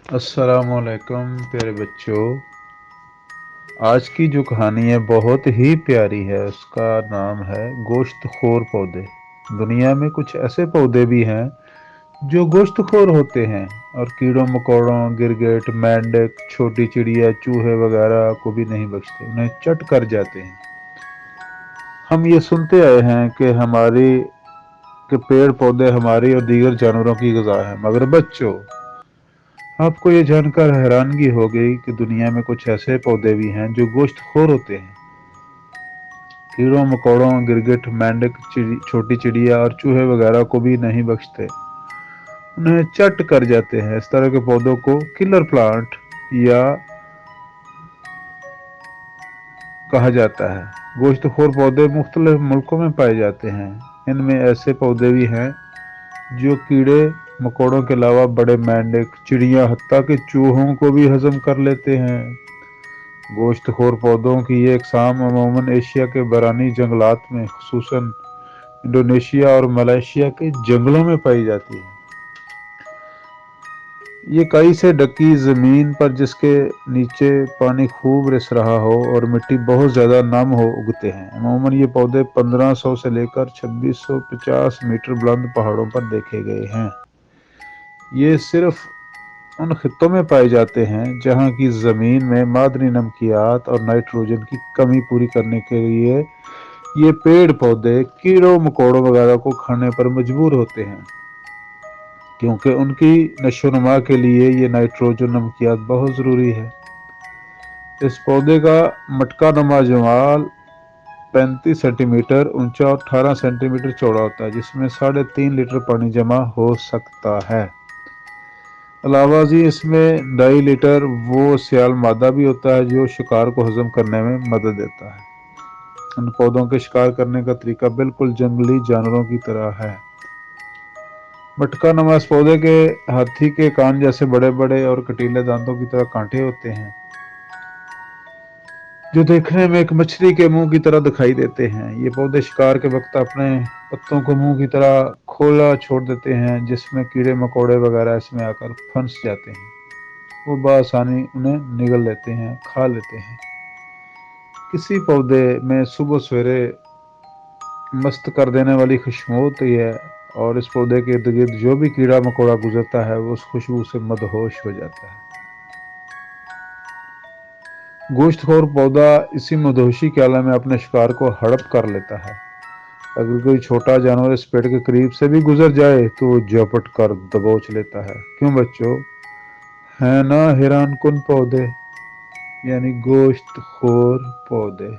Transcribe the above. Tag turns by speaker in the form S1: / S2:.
S1: السلام علیکم پیارے بچوں۔ آج کی جو کہانی ہے بہت ہی پیاری ہے۔ اس کا نام ہے گوشت خور پودے۔ دنیا میں کچھ ایسے پودے بھی ہیں جو گوشت خور ہوتے ہیں اور کیڑوں مکوڑوں، گرگٹ، مینڈک، چھوٹی چڑیا، چوہے وغیرہ کو بھی نہیں بخشتے، انہیں چٹ کر جاتے ہیں۔ ہم یہ سنتے آئے ہیں کہ پیڑ پودے ہماری اور دیگر جانوروں کی غذا ہے، مگر بچوں، آپ کو یہ جان کر حیرانگی ہو گئی کہ دنیا میں کچھ ایسے پودے بھی ہیں جو گوشت خور ہوتے ہیں۔ کیڑوں مکوڑوں، گرگٹ، مینڈک، چھوٹی چڑیا اور چوہے وغیرہ کو بھی نہیں بخشتے، انہیں چٹ کر جاتے ہیں۔ اس طرح کے پودوں کو کلر پلانٹ یا کہا جاتا ہے۔ گوشت خور پودے مختلف ملکوں میں پائے جاتے ہیں۔ ان میں ایسے پودے بھی ہیں جو کیڑے مکوڑوں کے علاوہ بڑے مینڈک، چڑیاں، حتیٰ کہ چوہوں کو بھی ہضم کر لیتے ہیں۔ گوشت خور پودوں کی یہ اقسام عموماً ایشیا کے برانی جنگلات میں، خصوصاً انڈونیشیا اور ملائیشیا کے جنگلوں میں پائی جاتی ہیں۔ یہ کائی سے ڈھکی زمین پر جس کے نیچے پانی خوب رس رہا ہو اور مٹی بہت زیادہ نم ہو اگتے ہیں۔ عموماً یہ پودے 1500 سے لے کر 2650 میٹر بلند پہاڑوں پر دیکھے گئے ہیں۔ یہ صرف ان خطوں میں پائے جاتے ہیں جہاں کی زمین میں معدنی نمکیات اور نائٹروجن کی کمی پوری کرنے کے لیے یہ پیڑ پودے کیڑوں مکوڑوں وغیرہ کو کھانے پر مجبور ہوتے ہیں، کیونکہ ان کی نشو و نما کے لیے یہ نائٹروجن نمکیات بہت ضروری ہے۔ اس پودے کا مٹکا نما جمال 35 سینٹی میٹر اونچا اور 18 سینٹی میٹر چوڑا ہوتا ہے، جس میں 3.5 لیٹر پانی جمع ہو سکتا ہے۔ علاوہ ازیں اس میں 2.5 لیٹر وہ سیال مادہ بھی ہوتا ہے جو شکار کو ہضم کرنے میں مدد دیتا ہے۔ ان پودوں کے شکار کرنے کا طریقہ بالکل جنگلی جانوروں کی طرح ہے۔ مٹکا نما اس پودے کے ہاتھی کے کان جیسے بڑے بڑے اور کٹیلے دانتوں کی طرح کانٹے ہوتے ہیں، جو دیکھنے میں ایک مچھلی کے منہ کی طرح دکھائی دیتے ہیں۔ یہ پودے شکار کے وقت اپنے پتوں کو منہ کی طرح کھولا چھوڑ دیتے ہیں، جس میں کیڑے مکوڑے وغیرہ اس میں آ کر پھنس جاتے ہیں۔ وہ بآسانی انہیں نگل لیتے ہیں، کھا لیتے ہیں۔ کسی پودے میں صبح سویرے مست کر دینے والی خوشبو ہوتی ہے، اور اس پودے کے ارد گرد جو بھی کیڑا مکوڑا گزرتا ہے وہ اس خوشبو سے مدہوش ہو جاتا ہے۔ گوشت خور پودا اسی مدہوشی کے عالم میں اپنے شکار کو ہڑپ کر لیتا ہے۔ اگر کوئی چھوٹا جانور اس پیڑ کے قریب سے بھی گزر جائے تو وہ جھپٹ کر دبوچ لیتا ہے۔ کیوں بچوں؟ ہیں نا حیران کن پودے، یعنی گوشت خور پودے۔